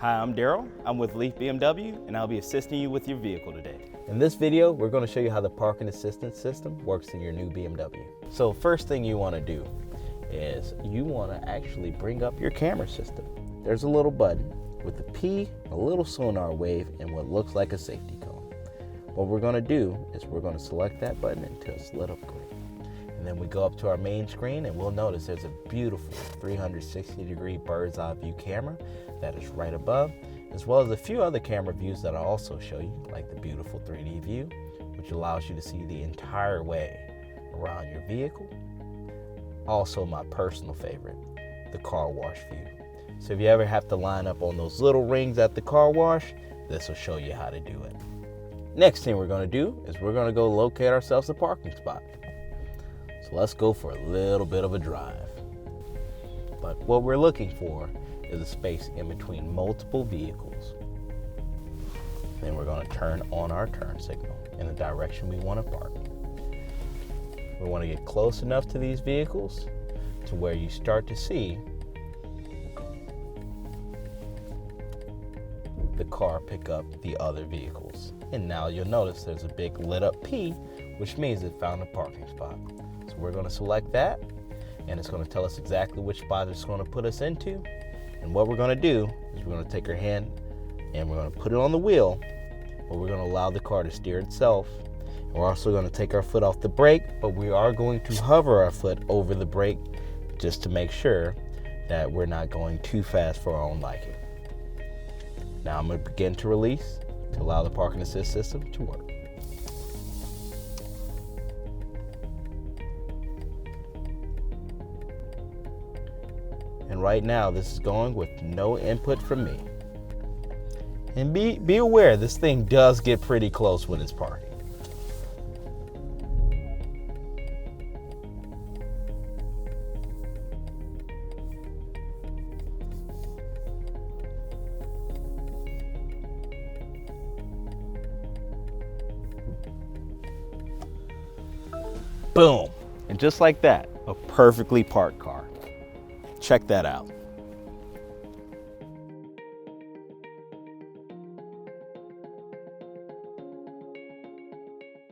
Hi, I'm Daryl. I'm with Leith BMW, and I'll be assisting you with your vehicle today. In this video, we're going to show you how the parking assistance system works in your new BMW. So first thing you want to do is you want to actually bring up your camera system. There's a little button with a P, a little sonar wave, and what looks like a safety cone. What we're going to do is we're going to select that button until it's lit up green. And then we go up to our main screen and we'll notice there's a beautiful 360-degree bird's eye view camera that is right above, as well as a few other camera views that I'll also show you, like the beautiful 3D view, which allows you to see the entire way around your vehicle. Also, my personal favorite, the car wash view. So if you ever have to line up on those little rings at the car wash, this will show you how to do it. Next thing we're going to do is we're going to go locate ourselves a parking spot. So let's go for a little bit of a drive. But what we're looking for is a space in between multiple vehicles. Then we're going to turn on our turn signal in the direction we want to park. We want to get close enough to these vehicles to where you start to see the car pick up the other vehicles. And now you'll notice there's a big lit up P, which means it found a parking spot. So we're going to select that, and it's going to tell us exactly which spot it's going to put us into. And what we're going to do is we're going to take our hand and we're going to put it on the wheel, but we're going to allow the car to steer itself. And we're also going to take our foot off the brake, but we are going to hover our foot over the brake just to make sure that we're not going too fast for our own liking. Now I'm going to begin to release to allow the parking assist system to work. And right now, this is going with no input from me. And be aware, this thing does get pretty close when it's parking. Boom. And just like that, a perfectly parked car. Check that out.